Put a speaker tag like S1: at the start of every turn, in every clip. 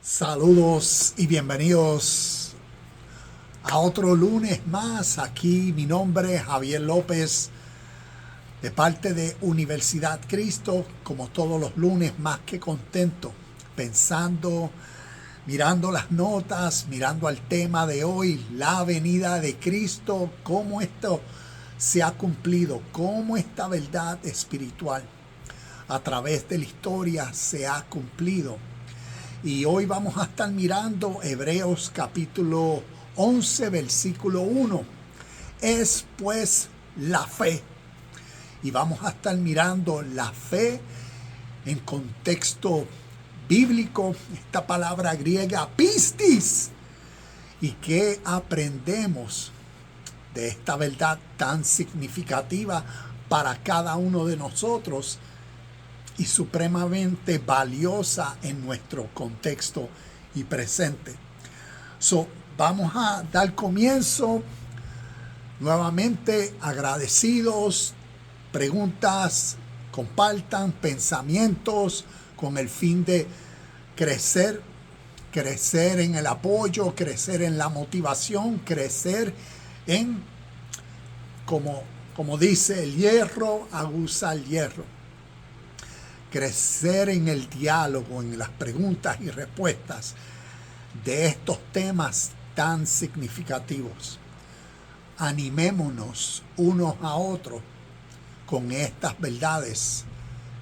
S1: Saludos y bienvenidos a otro lunes más. Aquí mi nombre es Javier López, de parte de Universidad Cristo. Como todos los lunes, más que contento, pensando, mirando las notas, mirando al tema de hoy, la venida de Cristo, cómo esto se ha cumplido, cómo esta verdad espiritual a través de la historia se ha cumplido. Y hoy vamos a estar mirando Hebreos capítulo 11, versículo 1. Es pues la fe. Y vamos a estar mirando la fe en contexto bíblico, esta palabra griega pistis. Y qué aprendemos de esta verdad tan significativa para cada uno de nosotros y supremamente valiosa en nuestro contexto y presente. Vamos a dar comienzo nuevamente, agradecidos, preguntas, compartan pensamientos con el fin de crecer en el apoyo, crecer en la motivación, crecer en, como dice, el hierro aguza el hierro. Crecer en el diálogo, en las preguntas y respuestas de estos temas tan significativos. Animémonos unos a otros con estas verdades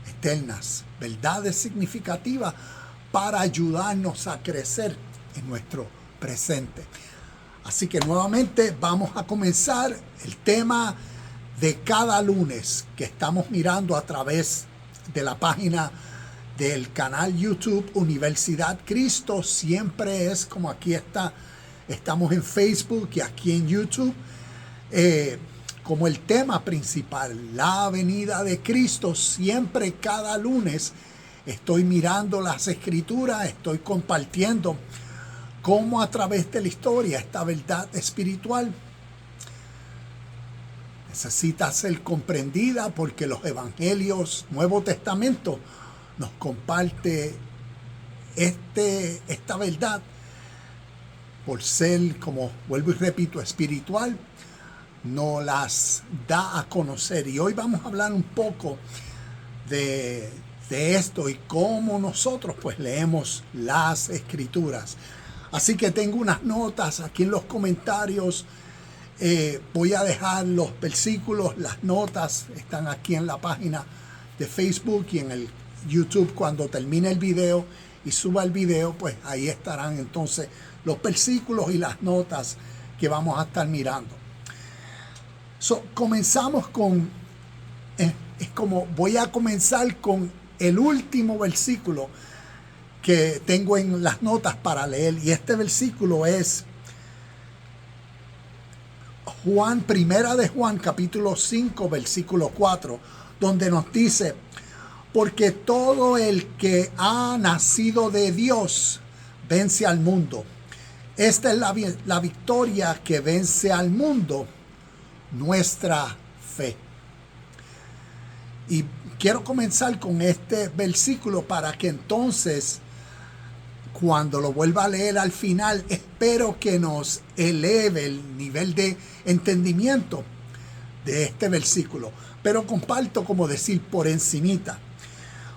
S1: eternas, verdades significativas para ayudarnos a crecer en nuestro presente. Así que nuevamente vamos a comenzar el tema de cada lunes que estamos mirando a través de la página del canal YouTube Universidad Cristo. Siempre es como aquí está, estamos en Facebook y aquí en YouTube, como el tema principal, la venida de Cristo. Siempre cada lunes estoy mirando las escrituras, estoy compartiendo cómo a través de la historia esta verdad espiritual necesita ser comprendida, porque los evangelios, Nuevo Testamento, nos comparte esta verdad por ser, como vuelvo y repito, espiritual, nos las da a conocer. Y hoy vamos a hablar un poco de esto y cómo nosotros pues leemos las escrituras. Así que tengo unas notas aquí en los comentarios. Voy a dejar los versículos, las notas están aquí en la página de Facebook y en el YouTube. Cuando termine el video y suba el video, pues ahí estarán entonces los versículos y las notas que vamos a estar mirando. Comenzamos con, voy a comenzar con el último versículo que tengo en las notas para leer, y este versículo es Primera de Juan, capítulo 5, versículo 4, donde nos dice: porque todo el que ha nacido de Dios vence al mundo. Esta es la victoria que vence al mundo, nuestra fe. Y quiero comenzar con este versículo para que entonces, cuando lo vuelva a leer al final, espero que nos eleve el nivel de entendimiento de este versículo. Pero comparto, como decir, por encimita.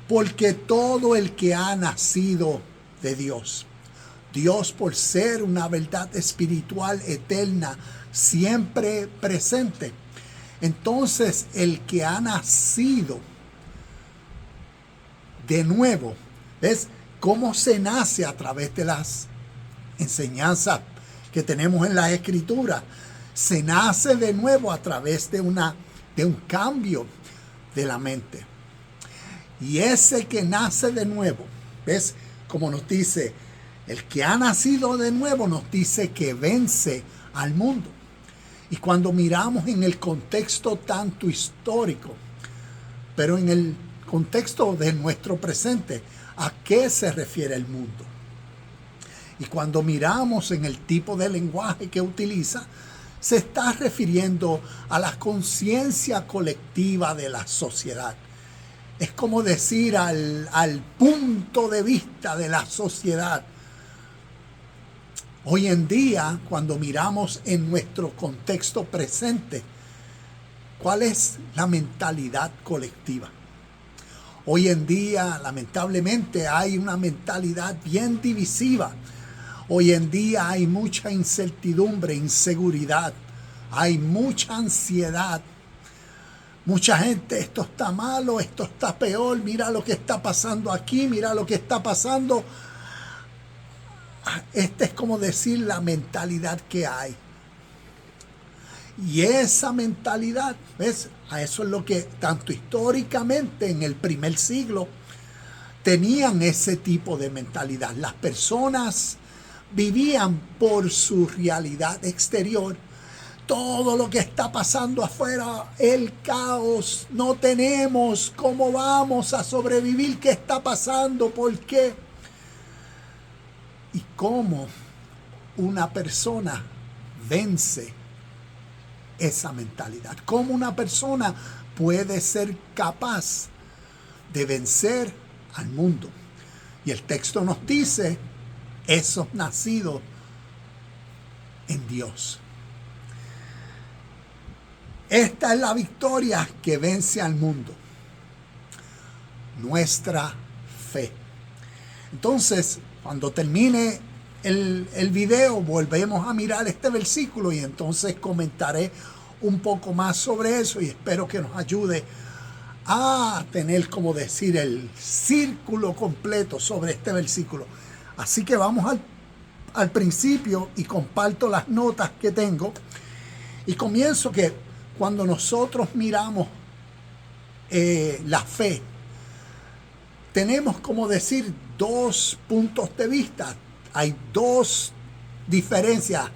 S1: Porque todo el que ha nacido de Dios, Dios, por ser una verdad espiritual eterna, siempre presente, entonces el que ha nacido de nuevo, ¿ves? ¿Cómo se nace? A través de las enseñanzas que tenemos en la Escritura. Se nace de nuevo a través de un cambio de la mente. Y ese que nace de nuevo, ¿ves? Como nos dice, el que ha nacido de nuevo nos dice que vence al mundo. Y cuando miramos en el contexto tanto histórico, pero en el contexto de nuestro presente, ¿a qué se refiere el mundo? Y cuando miramos en el tipo de lenguaje que utiliza, se está refiriendo a la conciencia colectiva de la sociedad. Es como decir al punto de vista de la sociedad Hoy en día, cuando miramos en nuestro contexto presente, ¿cuál es la mentalidad colectiva? Hoy en día, lamentablemente, hay una mentalidad bien divisiva. Hoy en día hay mucha incertidumbre, inseguridad, hay mucha ansiedad. Mucha gente, esto está malo, esto está peor, mira lo que está pasando aquí, mira lo que está pasando. Esta es como decir la mentalidad que hay. Y esa mentalidad, ¿ves? A eso es lo que tanto históricamente en el primer siglo tenían ese tipo de mentalidad. Las personas vivían por su realidad exterior. Todo lo que está pasando afuera, el caos, no tenemos cómo vamos a sobrevivir, qué está pasando, por qué. Y cómo una persona vence esa mentalidad. Cómo una persona puede ser capaz de vencer al mundo. Y el texto nos dice, esos nacidos en Dios. Esta es la victoria que vence al mundo. Nuestra fe. Entonces, cuando termine el video, volvemos a mirar este versículo y entonces comentaré un poco más sobre eso y espero que nos ayude a tener, como decir, el círculo completo sobre este versículo. Así que vamos al principio y comparto las notas que tengo y comienzo que cuando nosotros miramos la fe, tenemos, como decir, dos puntos de vista. Hay dos diferencias,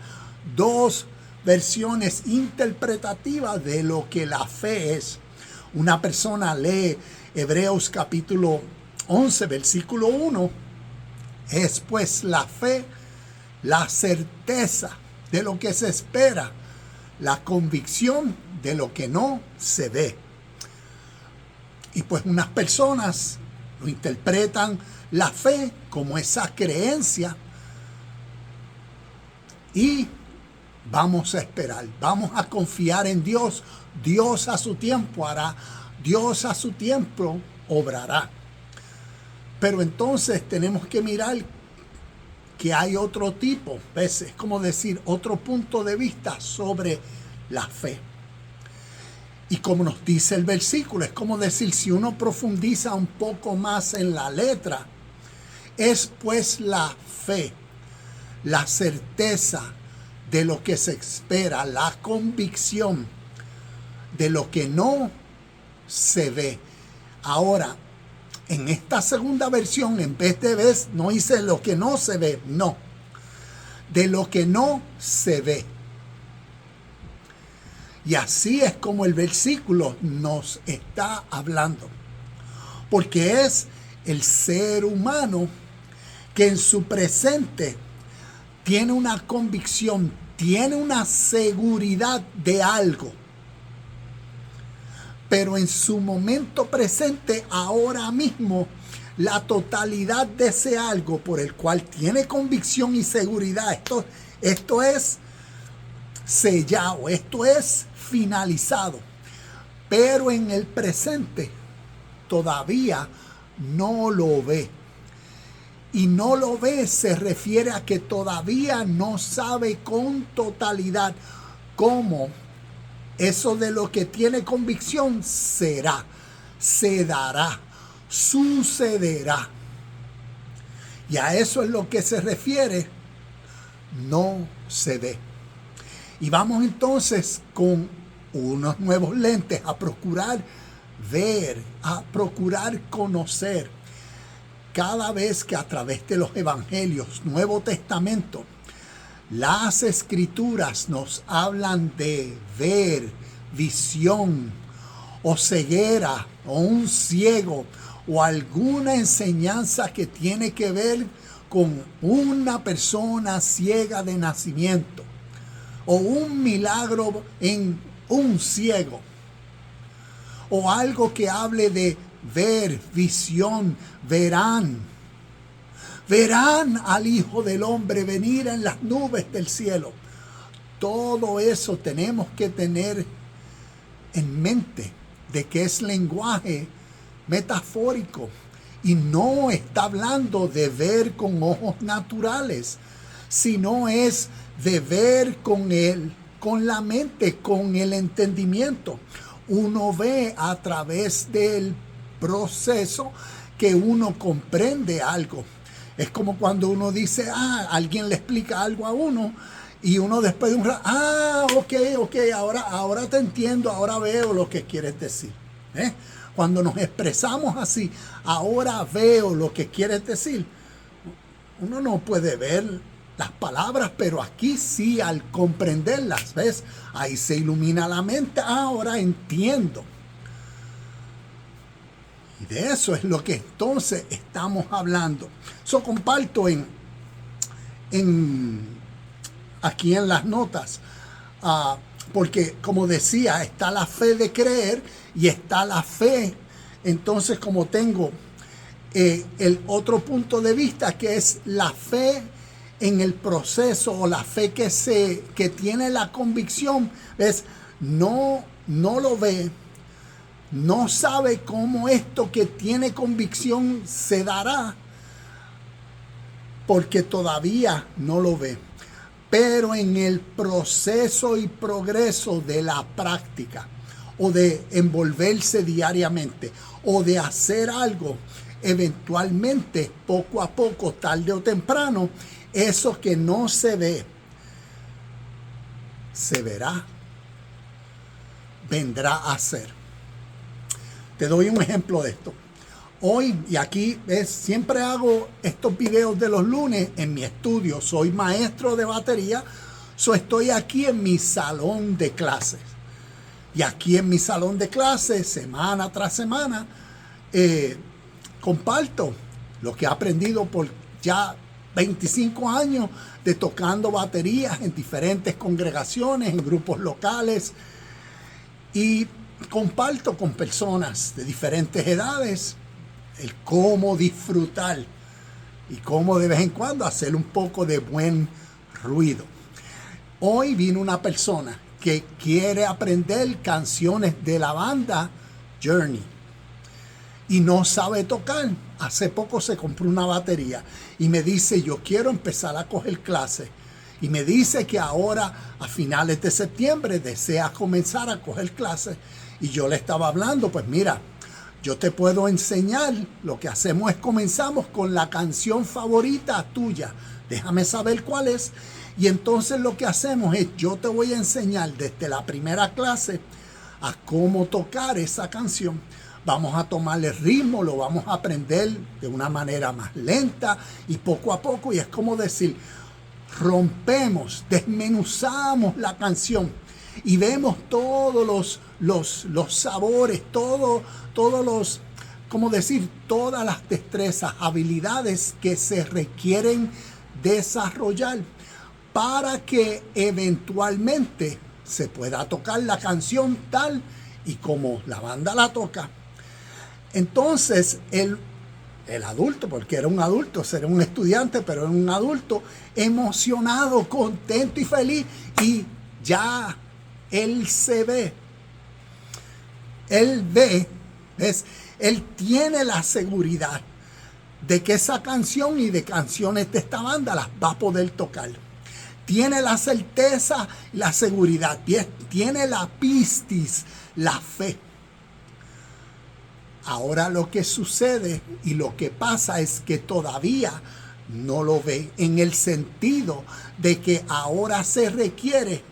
S1: dos versiones interpretativas de lo que la fe es. Una persona lee Hebreos capítulo 11, versículo 1. Es pues la fe, la certeza de lo que se espera, la convicción de lo que no se ve. Y pues unas personas lo interpretan la fe como esa creencia y vamos a esperar, vamos a confiar en Dios. Dios a su tiempo hará, Dios a su tiempo obrará. Pero entonces tenemos que mirar que hay otro tipo, ¿ves? Es como decir, otro punto de vista sobre la fe. Y como nos dice el versículo, es como decir, si uno profundiza un poco más en la letra, es pues la fe, la certeza de lo que se espera, la convicción de lo que no se ve. Ahora, en esta segunda versión, en vez de ver, no dice lo que no se ve, no, de lo que no se ve. Y así es como el versículo nos está hablando. Porque es el ser humano que en su presente tiene una convicción, tiene una seguridad de algo. Pero en su momento presente, ahora mismo, la totalidad de ese algo por el cual tiene convicción y seguridad, esto es sellado, esto es finalizado, pero en el presente todavía no lo ve. Y no lo ve se refiere a que todavía no sabe con totalidad cómo eso de lo que tiene convicción será, se dará, sucederá. Y a eso es lo que se refiere, no se ve. Y vamos entonces con unos nuevos lentes a procurar ver, a procurar conocer. Cada vez que a través de los evangelios, Nuevo Testamento, las escrituras nos hablan de ver, visión, o ceguera, o un ciego, o alguna enseñanza que tiene que ver con una persona ciega de nacimiento, o un milagro en un ciego, o algo que hable de ver, visión, verán Verán al Hijo del Hombre venir en las nubes del cielo. Todo eso tenemos que tener en mente, de que es lenguaje metafórico y no está hablando de ver con ojos naturales, sino es de ver con la mente, con el entendimiento. Uno ve a través del proceso que uno comprende algo. Es como cuando uno dice, alguien le explica algo a uno y uno después de un rato, ok, ahora te entiendo, ahora veo lo que quieres decir. Cuando nos expresamos así, ahora veo lo que quieres decir. Uno no puede ver las palabras, pero aquí sí, al comprenderlas, ¿ves? Ahí se ilumina la mente, ahora entiendo. Y de eso es lo que entonces estamos hablando. Eso comparto aquí en las notas, porque como decía, está la fe de creer y está la fe. Entonces, como tengo el otro punto de vista, que es la fe en el proceso, o la fe que tiene la convicción, ¿ves? No lo ve, no sabe cómo esto que tiene convicción se dará, porque todavía no lo ve. Pero en el proceso y progreso de la práctica, o de envolverse diariamente, o de hacer algo, eventualmente, poco a poco, tarde o temprano, eso que no se ve, se verá, vendrá a ser. Te doy un ejemplo de esto. Hoy, y aquí siempre hago estos videos de los lunes en mi estudio. Soy maestro de batería, estoy aquí en mi salón de clases. Y aquí en mi salón de clases, semana tras semana, comparto lo que he aprendido por ya 25 años de tocando baterías en diferentes congregaciones, en grupos locales. Y comparto con personas de diferentes edades el cómo disfrutar y cómo de vez en cuando hacer un poco de buen ruido. Hoy vino una persona que quiere aprender canciones de la banda Journey y no sabe tocar. Hace poco se compró una batería y me dice, yo quiero empezar a coger clases. Y me dice que ahora, a finales de septiembre, desea comenzar a coger clases. Y yo le estaba hablando, pues mira, yo te puedo enseñar. Lo que hacemos es comenzamos con la canción favorita tuya. Déjame saber cuál es. Y entonces lo que hacemos es, yo te voy a enseñar desde la primera clase a cómo tocar esa canción. Vamos a tomar el ritmo, lo vamos a aprender de una manera más lenta y poco a poco. Y es como decir, rompemos, desmenuzamos la canción y vemos todos los sabores, todos los, como decir, todas las destrezas, habilidades que se requieren desarrollar para que eventualmente se pueda tocar la canción tal y como la banda la toca. Entonces, el adulto, porque era un adulto, era un estudiante, pero era un adulto emocionado, contento y feliz, y ya él se ve, él ve, ¿ves? Él tiene la seguridad de que esa canción y de canciones de esta banda las va a poder tocar. Tiene la certeza y la seguridad, tiene la pistis, la fe. Ahora lo que sucede y lo que pasa es que todavía no lo ve, en el sentido de que ahora se requiere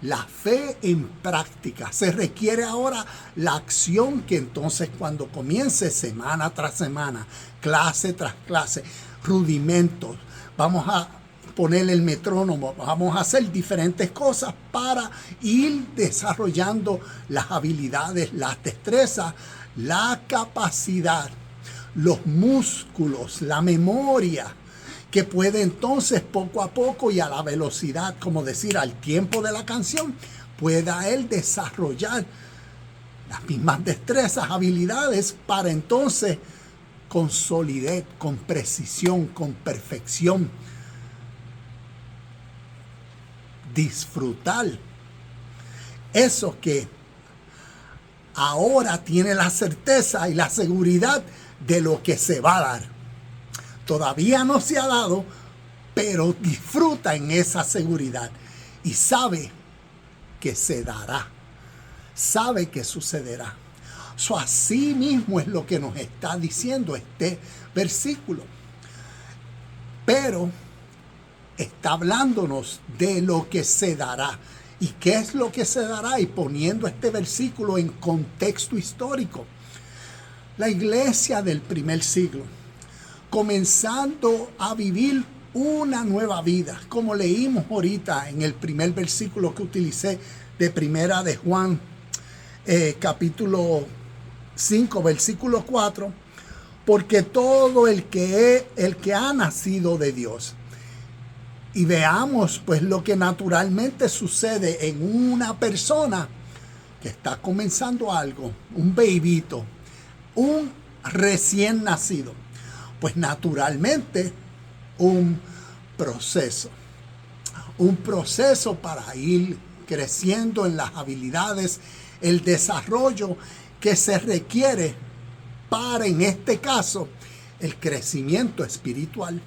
S1: la fe en práctica. Se requiere ahora la acción, que entonces cuando comience semana tras semana, clase tras clase, rudimentos, vamos a poner el metrónomo, vamos a hacer diferentes cosas para ir desarrollando las habilidades, las destrezas, la capacidad, los músculos, la memoria, que puede entonces poco a poco y a la velocidad, como decir, al tiempo de la canción, pueda él desarrollar las mismas destrezas, habilidades para entonces con solidez, con precisión, con perfección. Disfrutar eso que ahora tiene la certeza y la seguridad de lo que se va a dar. Todavía no se ha dado, pero disfruta en esa seguridad y sabe que se dará, sabe que sucederá. Así mismo es lo que nos está diciendo este versículo. Pero está hablándonos de lo que se dará. ¿Y qué es lo que se dará? Y poniendo este versículo en contexto histórico. La iglesia del primer siglo, comenzando a vivir una nueva vida, como leímos ahorita en el primer versículo que utilicé de Primera de Juan, capítulo 5, versículo 4, porque todo el que ha nacido de Dios. Y veamos pues lo que naturalmente sucede en una persona que está comenzando algo, un bebito, un recién nacido. Pues naturalmente un proceso para ir creciendo en las habilidades, el desarrollo que se requiere para, en este caso, el crecimiento espiritual.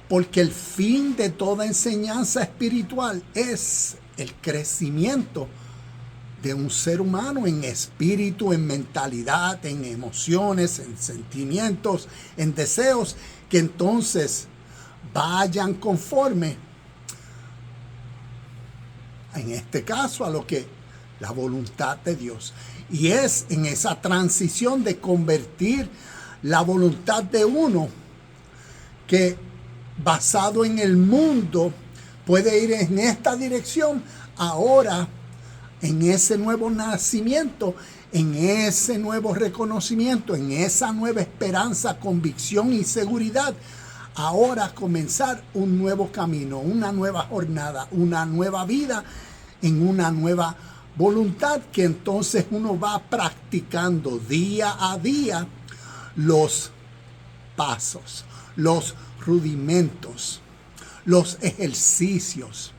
S1: Porque el fin de toda enseñanza espiritual es el crecimiento de un ser humano en espíritu, en mentalidad, en emociones, en sentimientos, en deseos, que entonces vayan conforme, en este caso, a lo que la voluntad de Dios. Y es en esa transición de convertir la voluntad de uno, que basado en el mundo puede ir en esta dirección, ahora en ese nuevo nacimiento, en ese nuevo reconocimiento, en esa nueva esperanza, convicción y seguridad, ahora comenzar un nuevo camino, una nueva jornada, una nueva vida, en una nueva voluntad, que entonces uno va practicando día a día los pasos, los rudimentos, los ejercicios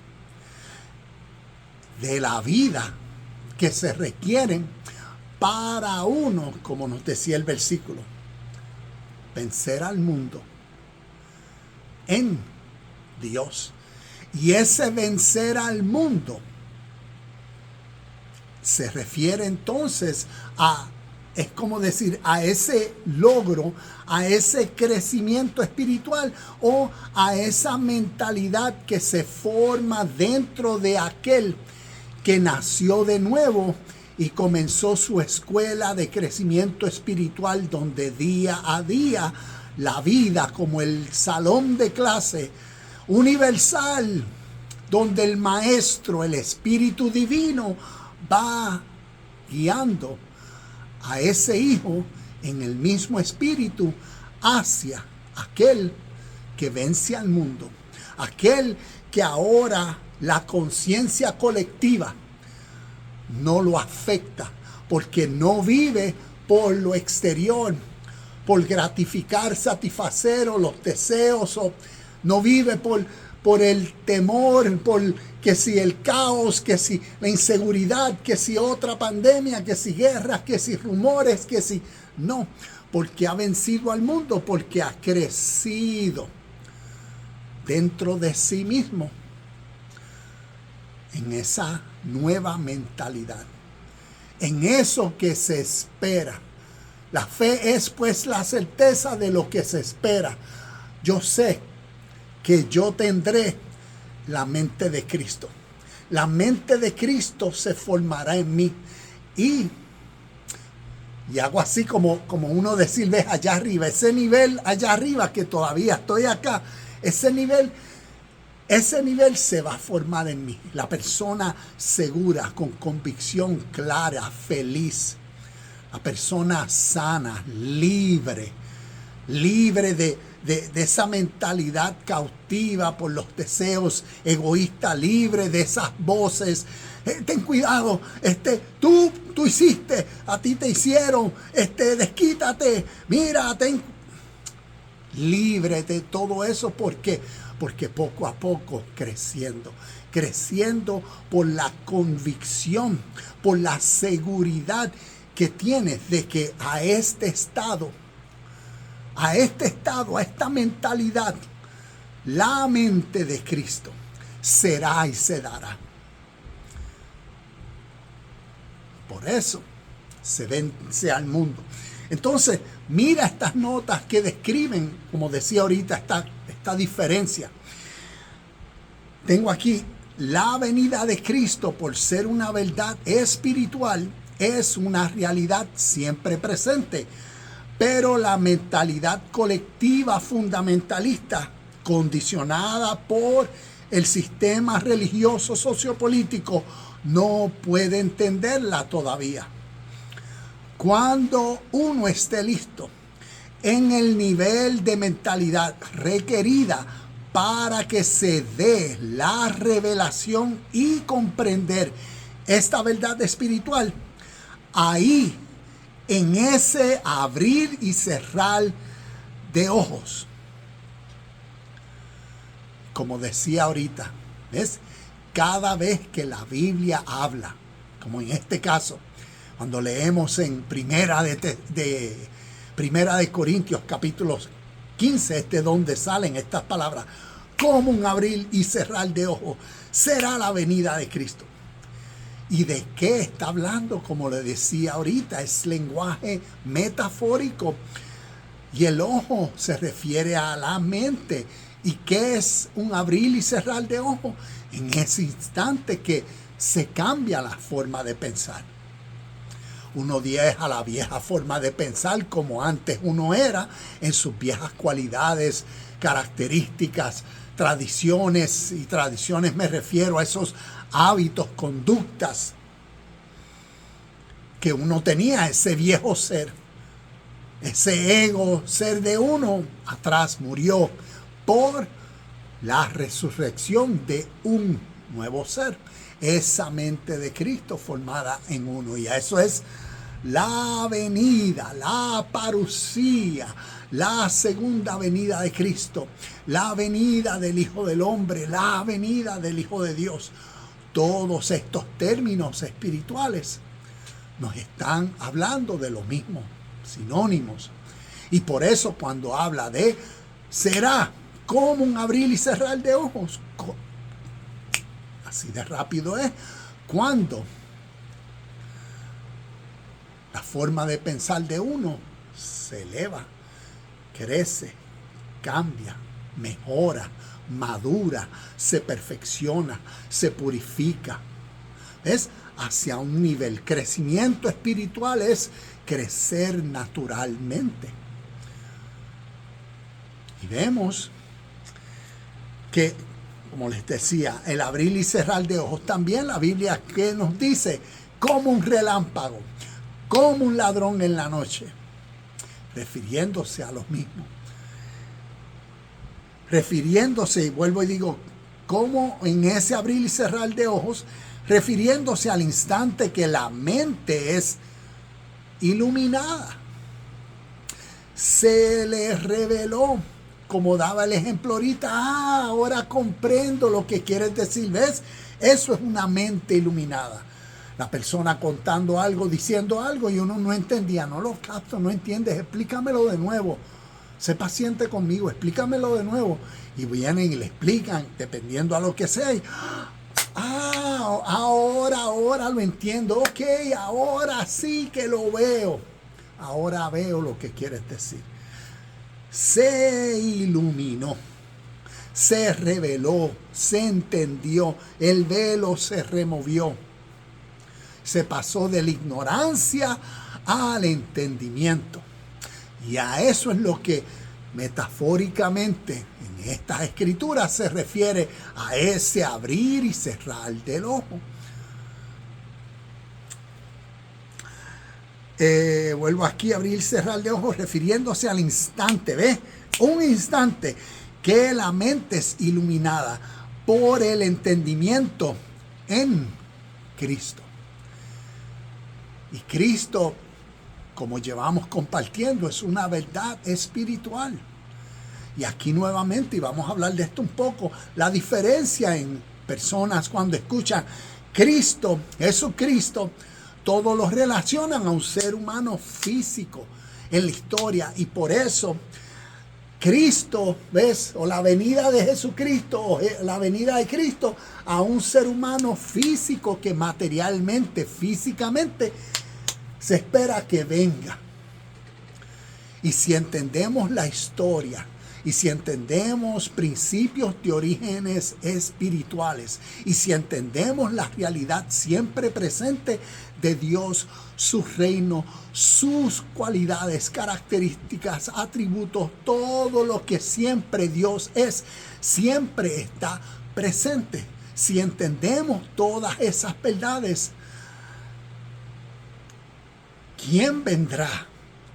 S1: de la vida que se requieren para uno, como nos decía el versículo, vencer al mundo en Dios. Y ese vencer al mundo se refiere entonces a, es como decir, a ese logro, a ese crecimiento espiritual, o a esa mentalidad que se forma dentro de aquel que nació de nuevo y comenzó su escuela de crecimiento espiritual, donde día a día la vida, como el salón de clase universal, donde el maestro, el Espíritu Divino, va guiando a ese hijo en el mismo espíritu hacia aquel que vence al mundo, aquel que ahora la conciencia colectiva no lo afecta, porque no vive por lo exterior, por gratificar, satisfacer o los deseos, o no vive por el temor, por que si el caos, que si la inseguridad, que si otra pandemia, que si guerras, que si rumores, que si... No, porque ha vencido al mundo, porque ha crecido dentro de sí mismo en esa nueva mentalidad, en eso que se espera. La fe es pues la certeza de lo que se espera. Yo sé que yo tendré la mente de Cristo. La mente de Cristo se formará en mí. Y hago así como uno decir, ves allá arriba, ese nivel allá arriba que todavía estoy acá, ese nivel se va a formar en mí. La persona segura, con convicción clara, feliz. La persona sana, libre de esa mentalidad cautiva por los deseos egoístas, libre de esas voces ten cuidado, tú hiciste, a ti te hicieron, desquítate, mira, líbrete de todo eso. ¿Por qué? Porque poco a poco creciendo por la convicción, por la seguridad que tienes de que a esta mentalidad, la mente de Cristo será y se dará. Por eso se vence al mundo. Entonces, mira estas notas que describen, como decía ahorita, esta diferencia. Tengo aquí, la venida de Cristo, por ser una verdad espiritual, es una realidad siempre presente. Pero la mentalidad colectiva fundamentalista, condicionada por el sistema religioso sociopolítico, no puede entenderla todavía. Cuando uno esté listo en el nivel de mentalidad requerida para que se dé la revelación y comprender esta verdad espiritual, ahí, en ese abrir y cerrar de ojos, como decía ahorita, ¿ves? Cada vez que la Biblia habla, como en este caso, cuando leemos en Primera de Corintios, capítulo 15, donde salen estas palabras, como un abrir y cerrar de ojos, será la venida de Cristo. ¿Y de qué está hablando? Como le decía ahorita, es lenguaje metafórico. Y el ojo se refiere a la mente. ¿Y qué es un abrir y cerrar de ojos? En ese instante que se cambia la forma de pensar. Uno deja la vieja forma de pensar como antes uno era, en sus viejas cualidades, características, tradiciones. Y tradiciones me refiero a esos hábitos, conductas que uno tenía, ese viejo ser, ese ego, ser de uno, atrás murió por la resurrección de un nuevo ser, esa mente de Cristo formada en uno. Y eso es la venida, la parusía, la segunda venida de Cristo, la venida del Hijo del Hombre, la venida del Hijo de Dios. Todos estos términos espirituales nos están hablando de lo mismo, sinónimos. Y por eso cuando habla de será como un abrir y cerrar de ojos, así de rápido es, cuando la forma de pensar de uno se eleva, crece, cambia, mejora, madura, se perfecciona, se purifica. ¿Ves? Hacia un nivel. Crecimiento espiritual es crecer naturalmente. Y vemos que, como les decía, el abrir y cerrar de ojos, también la Biblia que nos dice, como un relámpago, como un ladrón en la noche, refiriéndose a los mismos. Refiriéndose, y vuelvo y digo, como en ese abrir y cerrar de ojos, refiriéndose al instante que la mente es iluminada. Se le reveló, como daba el ejemplo ahorita, ahora comprendo lo que quieres decir, ¿ves? Eso es una mente iluminada. La persona contando algo, diciendo algo, y uno no entendía, no lo capto, no entiendes, explícamelo de nuevo. Sé paciente conmigo, explícamelo de nuevo. Y vienen y le explican, dependiendo a lo que sea. Y, ahora lo entiendo. Ok, ahora sí que lo veo. Ahora veo lo que quieres decir. Se iluminó, se reveló, se entendió, el velo se removió. Se pasó de la ignorancia al entendimiento. Y a eso es lo que metafóricamente en estas escrituras se refiere, a ese abrir y cerrar del ojo. Vuelvo aquí a abrir y cerrar de ojos, refiriéndose al instante, ¿ves? Un instante que la mente es iluminada por el entendimiento en Cristo. Y Cristo, como llevamos compartiendo, es una verdad espiritual. Y aquí nuevamente, y vamos a hablar de esto un poco, la diferencia en personas cuando escuchan Cristo, Jesucristo, todos lo relacionan a un ser humano físico en la historia. Y por eso Cristo, ¿ves? O la venida de Jesucristo, o la venida de Cristo a un ser humano físico que materialmente, físicamente, se espera que venga. Y si entendemos la historia, y si entendemos principios de orígenes espirituales, y si entendemos la realidad siempre presente de Dios, su reino, sus cualidades, características, atributos, todo lo que siempre Dios es, siempre está presente. Si entendemos todas esas verdades, ¿quién vendrá?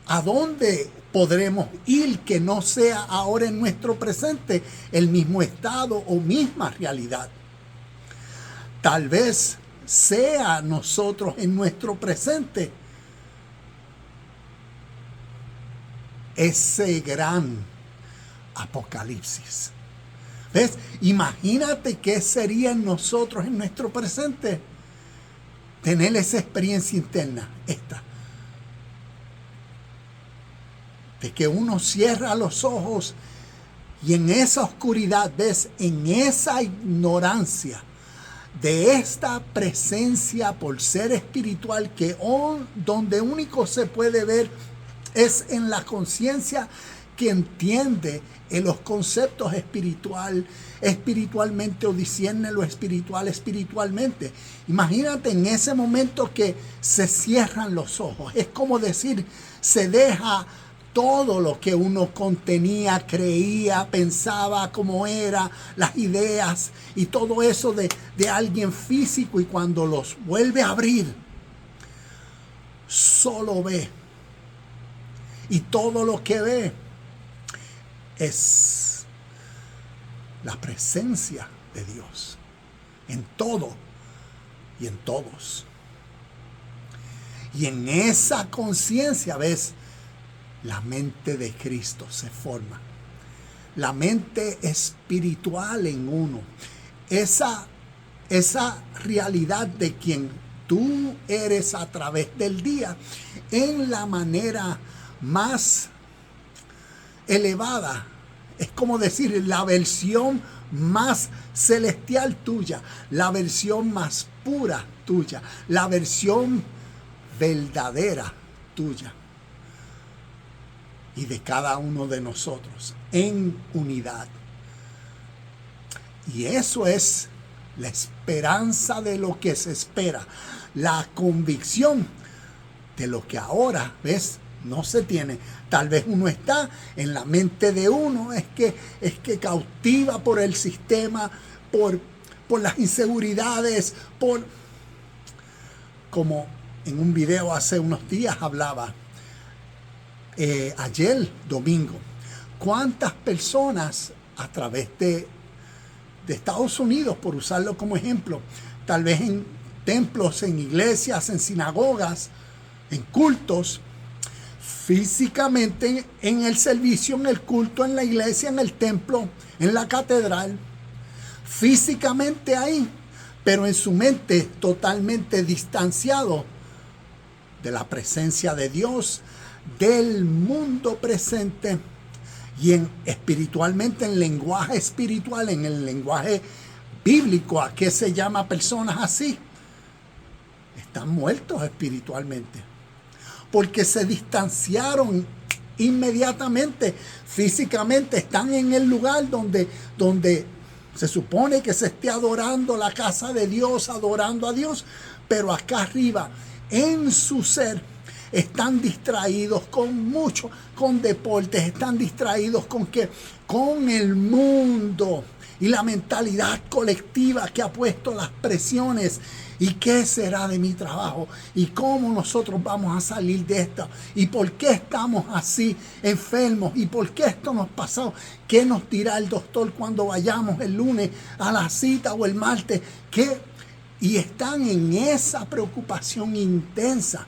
S1: ¿A dónde podremos ir que no sea ahora en nuestro presente el mismo estado o misma realidad? Tal vez sea nosotros en nuestro presente ese gran apocalipsis. ¿Ves? Imagínate qué sería en nosotros en nuestro presente tener esa experiencia interna, de que uno cierra los ojos y en esa oscuridad, ves, en esa ignorancia de esta presencia por ser espiritual que donde único se puede ver es en la conciencia que entiende en los conceptos espiritualmente o discierne lo espiritual espiritualmente. Imagínate en ese momento que se cierran los ojos. Es como decir, se deja todo lo que uno contenía, creía, pensaba, cómo era, las ideas y todo eso de alguien físico, y cuando los vuelve a abrir, solo ve. Y todo lo que ve es la presencia de Dios en todo y en todos. Y en esa conciencia, ves, la mente de Cristo se forma. La mente espiritual en uno. Esa realidad de quien tú eres a través del día, en la manera más elevada. Es como decir, la versión más celestial tuya, la versión más pura tuya, la versión verdadera tuya. Y de cada uno de nosotros en unidad. Y eso es la esperanza de lo que se espera, la convicción de lo que ahora, ves, no se tiene. Tal vez uno está en la mente de uno, es que cautiva por el sistema, por las inseguridades, como en un video hace unos días hablaba. Ayer domingo, cuántas personas a través de Estados Unidos, por usarlo como ejemplo, tal vez en templos, en iglesias, en sinagogas, en cultos, físicamente en el servicio, en el culto, en la iglesia, en el templo, en la catedral, físicamente ahí, pero en su mente totalmente distanciado de la presencia de Dios, del mundo presente, y espiritualmente, en lenguaje espiritual, en el lenguaje bíblico, ¿a qué se llama personas así? Están muertos espiritualmente, porque se distanciaron inmediatamente. Físicamente están en el lugar donde se supone que se esté adorando la casa de Dios, adorando a Dios, pero acá arriba, en su ser, están distraídos con deportes, están distraídos con el mundo y la mentalidad colectiva que ha puesto las presiones. ¿Y qué será de mi trabajo? ¿Y cómo nosotros vamos a salir de esto? ¿Y por qué estamos así enfermos? ¿Y por qué esto nos pasó? ¿Qué nos dirá el doctor cuando vayamos el lunes a la cita o el martes? ¿Qué? y están en esa preocupación intensa.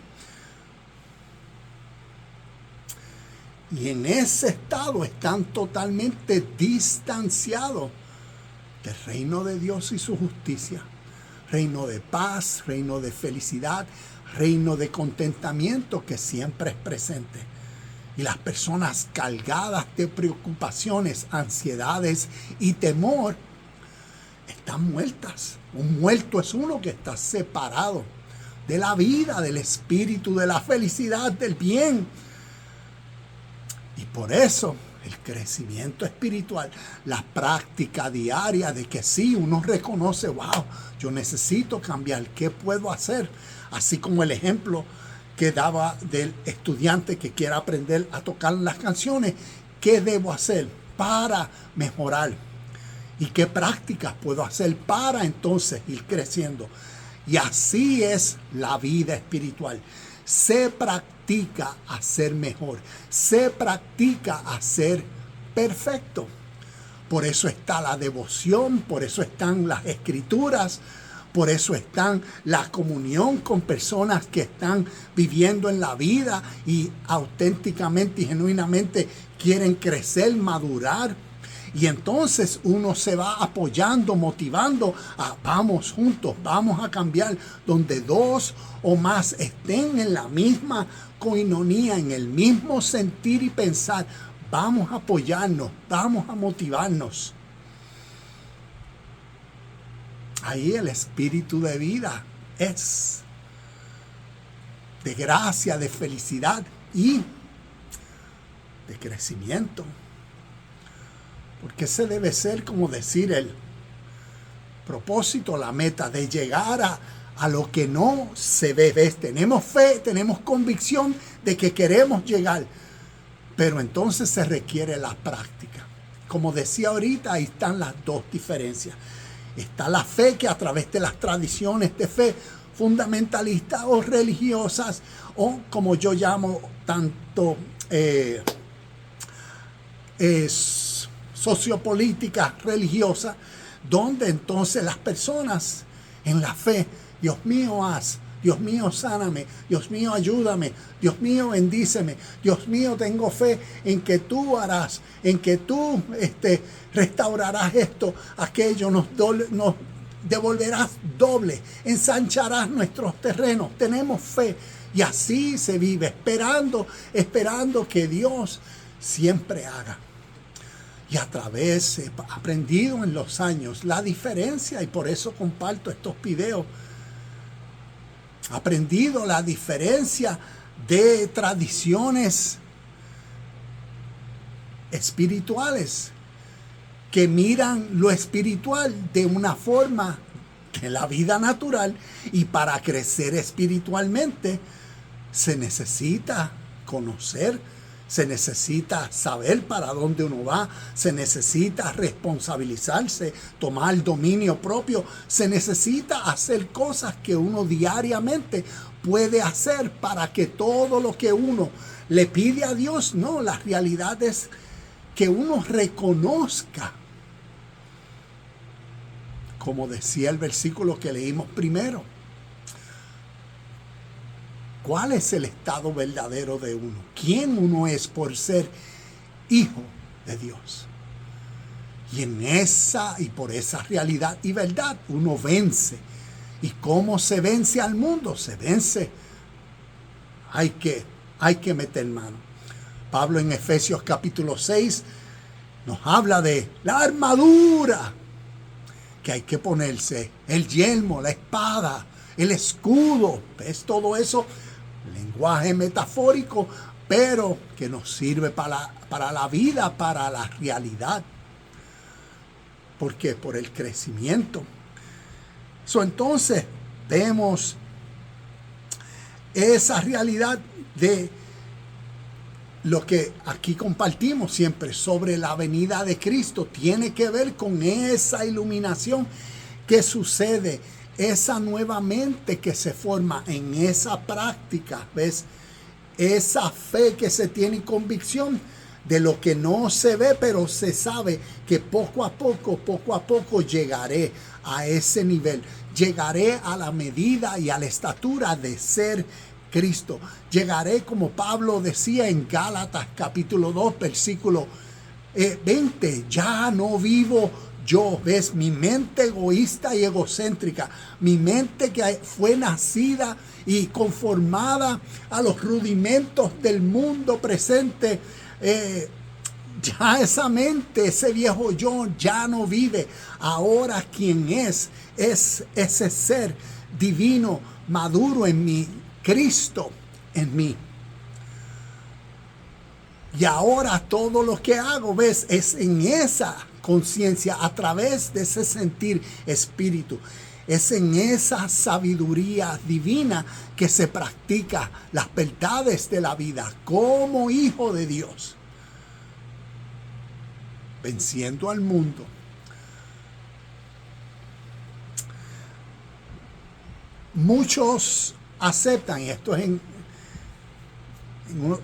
S1: Y en ese estado están totalmente distanciados del reino de Dios y su justicia. Reino de paz, reino de felicidad, reino de contentamiento que siempre es presente. Y las personas cargadas de preocupaciones, ansiedades y temor están muertas. Un muerto es uno que está separado de la vida, del espíritu, de la felicidad, del bien. Y por eso el crecimiento espiritual, la práctica diaria de que sí, uno reconoce, wow, yo necesito cambiar, ¿qué puedo hacer? Así como el ejemplo que daba del estudiante que quiere aprender a tocar las canciones, ¿qué debo hacer para mejorar? ¿Y qué prácticas puedo hacer para entonces ir creciendo? Y así es la vida espiritual. Se practica a ser mejor, se practica a ser perfecto. Por eso está la devoción, por eso están las escrituras, por eso están la comunión con personas que están viviendo en la vida y auténticamente y genuinamente quieren crecer, madurar. Y entonces uno se va apoyando, motivando a vamos juntos, vamos a cambiar. Donde dos o más estén en la misma coinonía, en el mismo sentir y pensar, vamos a apoyarnos, vamos a motivarnos. Ahí el espíritu de vida es de gracia, de felicidad y de crecimiento. Porque ese debe ser, como decir, el propósito, la meta de llegar a lo que no se ve. ¿Ves? Tenemos fe, tenemos convicción de que queremos llegar, pero entonces se requiere la práctica. Como decía ahorita, ahí están las dos diferencias. Está la fe que a través de las tradiciones de fe fundamentalistas o religiosas, o como yo llamo tanto sociopolítica religiosa, donde entonces las personas en la fe, Dios mío haz, Dios mío sáname, Dios mío ayúdame, Dios mío bendíceme, Dios mío tengo fe en que tú harás, en que tú restaurarás esto, aquello, nos devolverás doble, ensancharás nuestros terrenos, tenemos fe. Y así se vive, esperando que Dios siempre haga. Y a través, he aprendido en los años la diferencia, y por eso comparto estos videos. He aprendido la diferencia de tradiciones espirituales que miran lo espiritual de una forma de la vida natural, y para crecer espiritualmente se necesita conocer, se necesita saber para dónde uno va, se necesita responsabilizarse, tomar dominio propio, se necesita hacer cosas que uno diariamente puede hacer para que todo lo que uno le pide a Dios, no, la realidad es que uno reconozca, como decía el versículo que leímos primero, ¿cuál es el estado verdadero de uno? ¿Quién uno es por ser hijo de Dios? Y en esa y por esa realidad y verdad uno vence. ¿Y cómo se vence al mundo? Se vence. Hay que meter mano. Pablo en Efesios capítulo 6 nos habla de la armadura que hay que ponerse, el yelmo, la espada, el escudo. ¿Ves? Todo eso, lenguaje metafórico, pero que nos sirve para la vida, para la realidad. ¿Por qué? Por el crecimiento. Entonces vemos esa realidad de lo que aquí compartimos siempre sobre la venida de Cristo. Tiene que ver con esa iluminación que sucede, esa nueva mente que se forma en esa práctica, ¿ves? Esa fe que se tiene y convicción de lo que no se ve, pero se sabe que poco a poco llegaré a ese nivel. Llegaré a la medida y a la estatura de ser Cristo. Llegaré, como Pablo decía en Gálatas capítulo 2, versículo 20, ya no vivo yo, ves, mi mente egoísta y egocéntrica, mi mente que fue nacida y conformada a los rudimentos del mundo presente, ya esa mente, ese viejo yo ya no vive. Ahora quien es ese ser divino, maduro en mí, Cristo en mí. Y ahora todo lo que hago, ves, es en esa conciencia, a través de ese sentir espíritu. Es en esa sabiduría divina que se practica las verdades de la vida como hijo de Dios, venciendo al mundo. Muchos aceptan, y esto es en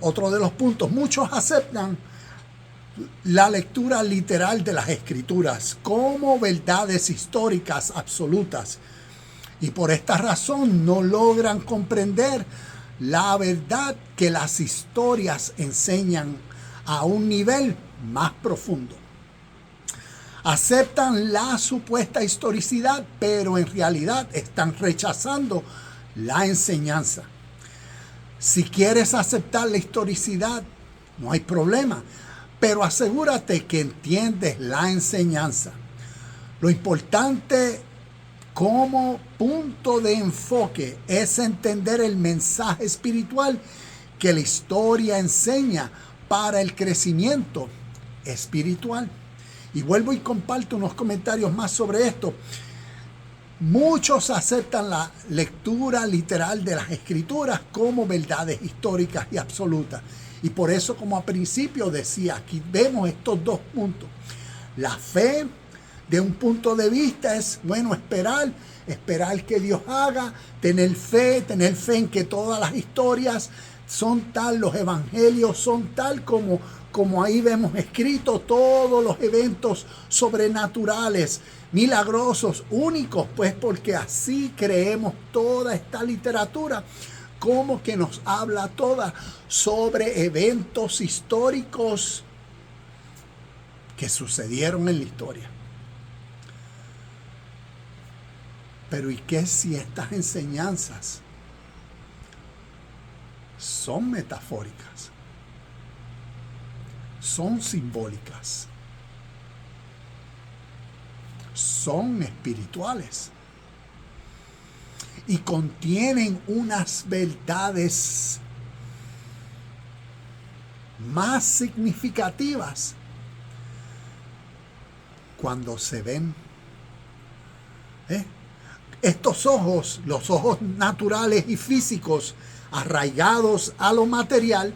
S1: otro de los puntos, muchos aceptan la lectura literal de las Escrituras como verdades históricas absolutas, y por esta razón no logran comprender la verdad que las historias enseñan a un nivel más profundo. Aceptan la supuesta historicidad, pero en realidad están rechazando la enseñanza. Si quieres aceptar la historicidad, no hay problema, pero asegúrate que entiendes la enseñanza. Lo importante como punto de enfoque es entender el mensaje espiritual que la historia enseña para el crecimiento espiritual. Y vuelvo y comparto unos comentarios más sobre esto. Muchos aceptan la lectura literal de las Escrituras como verdades históricas y absolutas. Y por eso, como al principio decía, aquí vemos estos dos puntos. La fe, de un punto de vista, es, bueno, esperar que Dios haga, tener fe en que todas las historias son tal, los evangelios son tal como ahí vemos escrito, todos los eventos sobrenaturales, milagrosos, únicos, pues porque así creemos toda esta literatura, como que nos habla toda sobre eventos históricos que sucedieron en la historia. Pero ¿y qué si estas enseñanzas son metafóricas? Son simbólicas, son espirituales y contienen unas verdades más significativas cuando se ven. Estos ojos, los ojos naturales y físicos arraigados a lo material,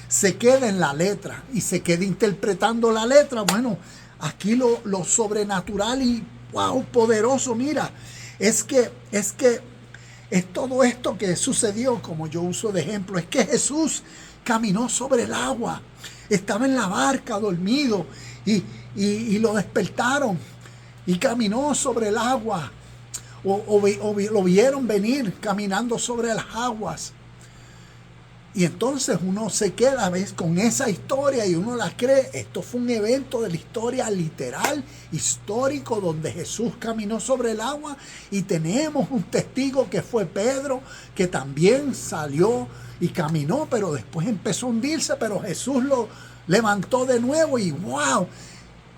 S1: se queda en la letra y se queda interpretando la letra. Bueno, aquí lo sobrenatural y wow, poderoso, mira, es que es todo esto que sucedió, como yo uso de ejemplo, es que Jesús caminó sobre el agua, estaba en la barca dormido y lo despertaron y caminó sobre el agua, o lo vieron venir caminando sobre las aguas. Y entonces uno se queda, ¿ves?, con esa historia y uno la cree. Esto fue un evento de la historia literal, histórico, donde Jesús caminó sobre el agua y tenemos un testigo que fue Pedro, que también salió y caminó, pero después empezó a hundirse, pero Jesús lo levantó de nuevo y ¡wow!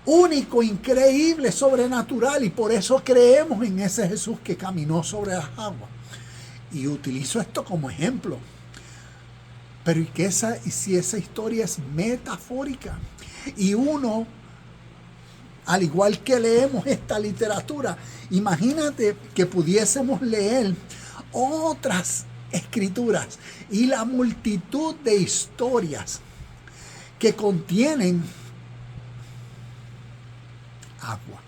S1: Único, increíble, sobrenatural, y por eso creemos en ese Jesús que caminó sobre las aguas. Y utilizo esto como ejemplo. Pero ¿y si esa historia es metafórica? Y uno, al igual que leemos esta literatura, imagínate que pudiésemos leer otras escrituras y la multitud de historias que contienen agua.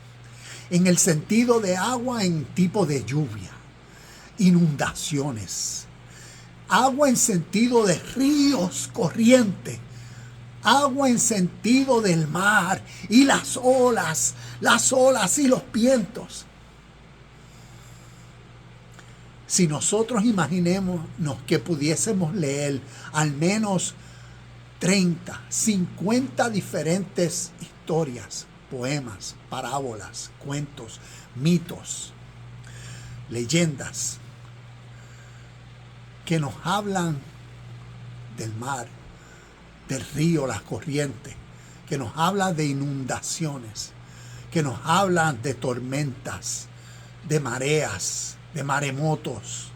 S1: En el sentido de agua en tipo de lluvia, inundaciones. Agua en sentido de ríos corrientes, agua en sentido del mar y las olas y los vientos. Si nosotros imaginémonos que pudiésemos leer al menos 30, 50 diferentes historias, poemas, parábolas, cuentos, mitos, leyendas que nos hablan del mar, del río, las corrientes, que nos hablan de inundaciones, que nos hablan de tormentas, de mareas, de maremotos,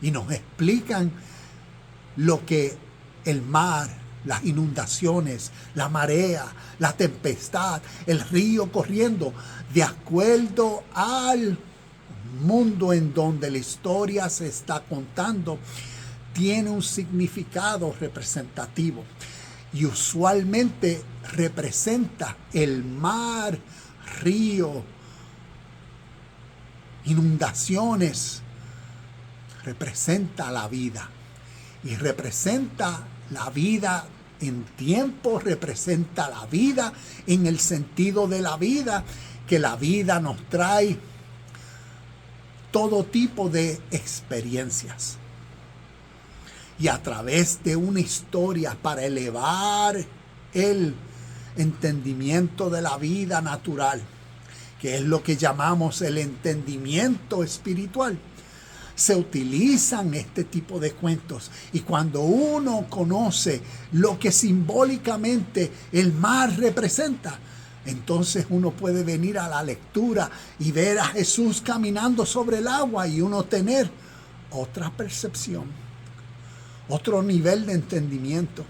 S1: y nos explican lo que el mar, las inundaciones, la marea, la tempestad, el río corriendo, de acuerdo al mundo en donde la historia se está contando, tiene un significado representativo. Y usualmente representa el mar, río, inundaciones, representa la vida. Y representa la vida en tiempo, representa la vida en el sentido de la vida, que la vida nos trae todo tipo de experiencias. Y a través de una historia para elevar el entendimiento de la vida natural, que es lo que llamamos el entendimiento espiritual, se utilizan este tipo de cuentos. Y cuando uno conoce lo que simbólicamente el mar representa, entonces uno puede venir a la lectura y ver a Jesús caminando sobre el agua y uno tener otra percepción, otro nivel de entendimiento,